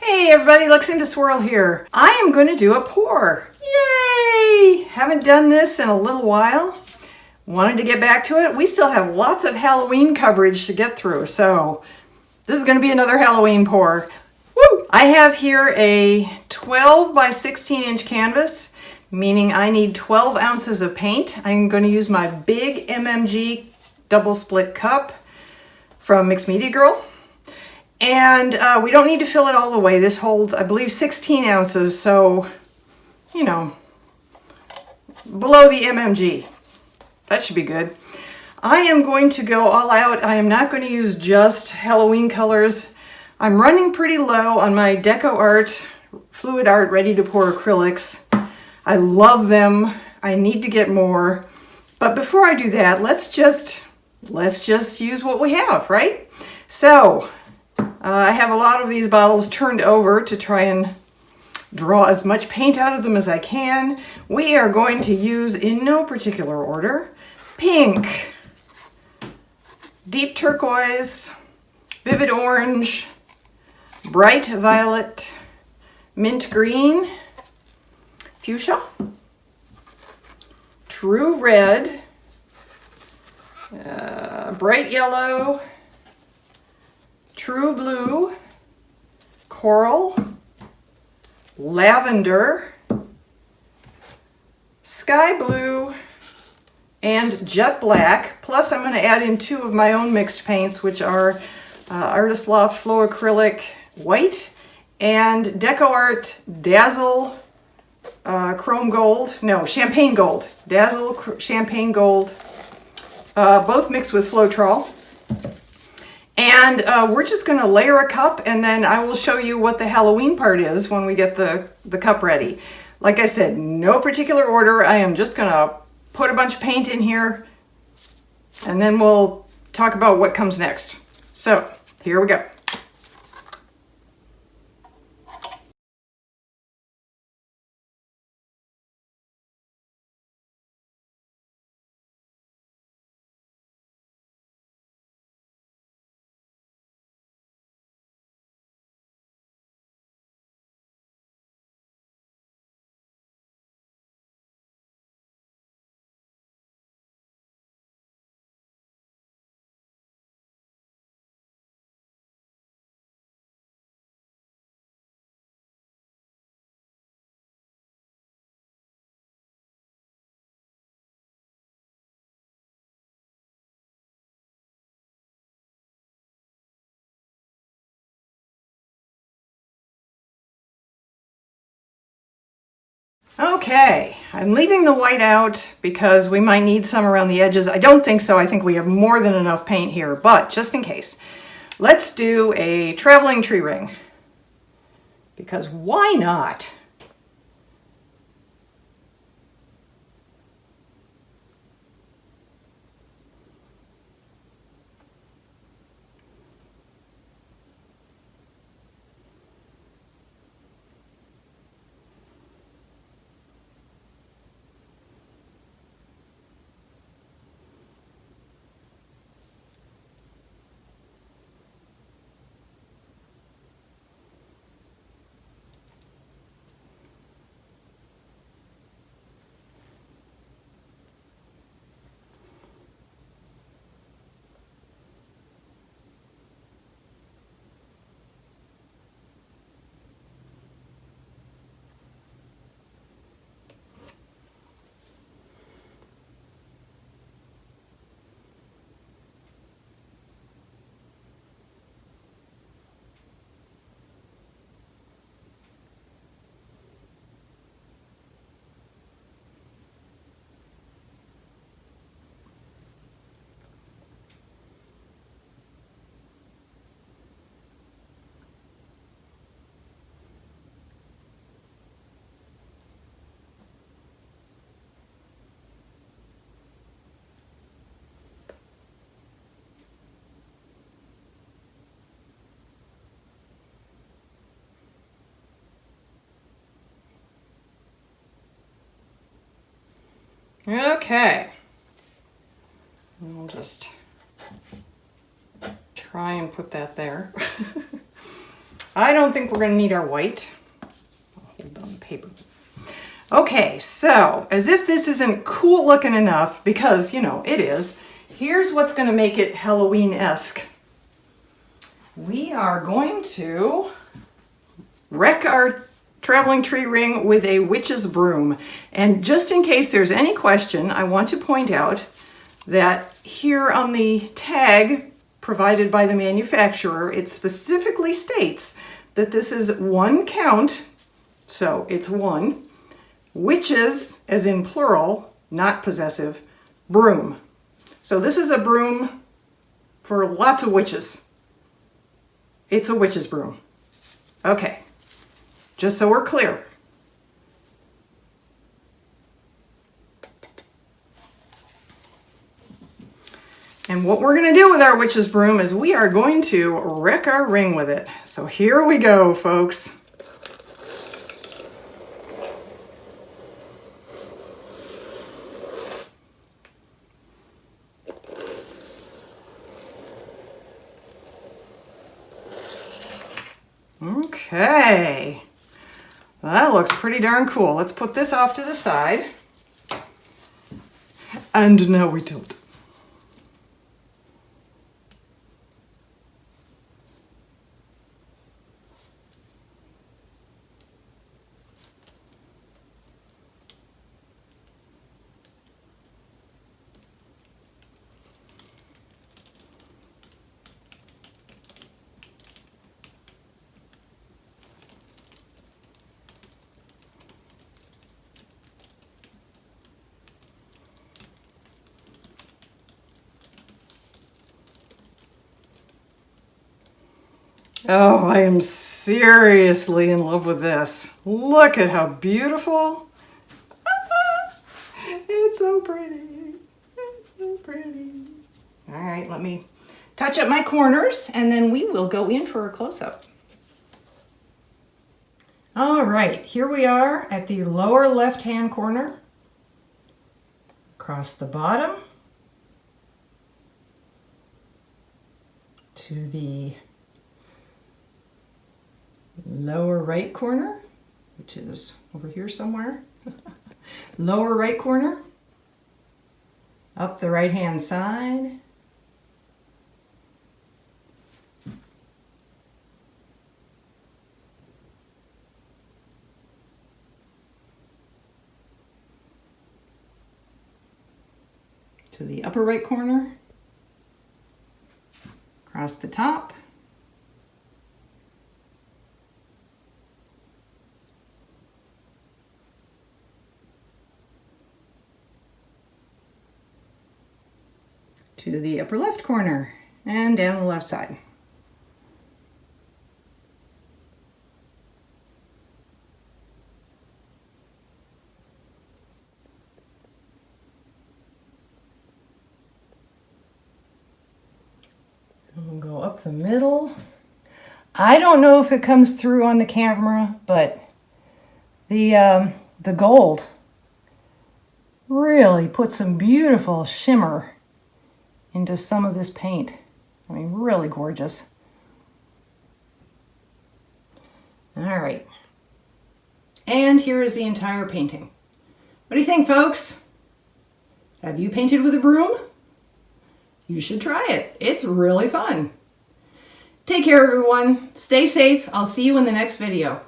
Hey everybody, Luxinda Swirl here. I am going to do a pour. Yay! Haven't done this in a little while. Wanted to get back to it. We still have lots of Halloween coverage to get through, so this is going to be another Halloween pour. Woo! I have here a 12 by 16 inch canvas, meaning I need 12 ounces of paint. I'm going to use my big MMG double split cup from Mixed Media Girl. And we don't need to fill it all the way. This holds, I believe, 16 ounces, so, you know, below the MMG. That should be good. I am going to go all out. I am not going to use just Halloween colors. I'm running pretty low on my DecoArt Fluid Art Ready to Pour acrylics. I love them. I need to get more. But before I do that, let's just use what we have, right? So, I have a lot of these bottles turned over to try and draw as much paint out of them as I can. We are going to use, in no particular order, pink, deep turquoise, vivid orange, bright violet, mint green, fuchsia, true red, bright yellow, true blue, coral, lavender, sky blue, and jet black. Plus I'm going to add in two of my own mixed paints, which are Artist Loft Flow Acrylic White and DecoArt Dazzle Chrome Gold. No, Champagne Gold. Dazzle Champagne Gold. Both mixed with Floetrol. And we're just going to layer a cup, and then I will show you what the Halloween part is when we get the cup ready. Like I said, no particular order. I am just going to put a bunch of paint in here, and then we'll talk about what comes next. So, here we go. Okay, I'm leaving the white out because we might need some around the edges. I don't think so. I think we have more than enough paint here, but just in case, let's do a traveling tree ring, because why not? Okay, I'll just try and put that there. I don't think we're going to need our white. I'll hold on the paper. Okay, so as if this isn't cool looking enough, because, you know, it is, here's what's going to make it Halloween-esque. We are going to wreck our traveling tree ring with a witch's broom. And just in case there's any question, I want to point out that here on the tag provided by the manufacturer, it specifically states that this is 1 count, so it's 1, witches, as in plural, not possessive, broom. So this is a broom for lots of witches. It's a witch's broom. Okay, just so we're clear. And what we're going to do with our witch's broom is we are going to wreck our ring with it. So here we go, folks. Okay, that looks pretty darn cool. Let's put this off to the side. And now we tilt. Oh, I am seriously in love with this. Look at how beautiful. It's so pretty. It's so pretty. All right, let me touch up my corners and then we will go in for a close-up. All right, here we are at the lower left-hand corner. Across the bottom to the lower right corner, which is over here somewhere. Lower right corner, up the right hand side, to the upper right corner, across the top, to the upper left corner, and down the left side. And we'll go up the middle. I don't know if it comes through on the camera, but the gold really put some beautiful shimmer into some of this paint. I mean, really gorgeous. All right. And here is the entire painting. What do you think, folks? Have you painted with a broom? You should try it. It's really fun. Take care, everyone. Stay safe. I'll see you in the next video.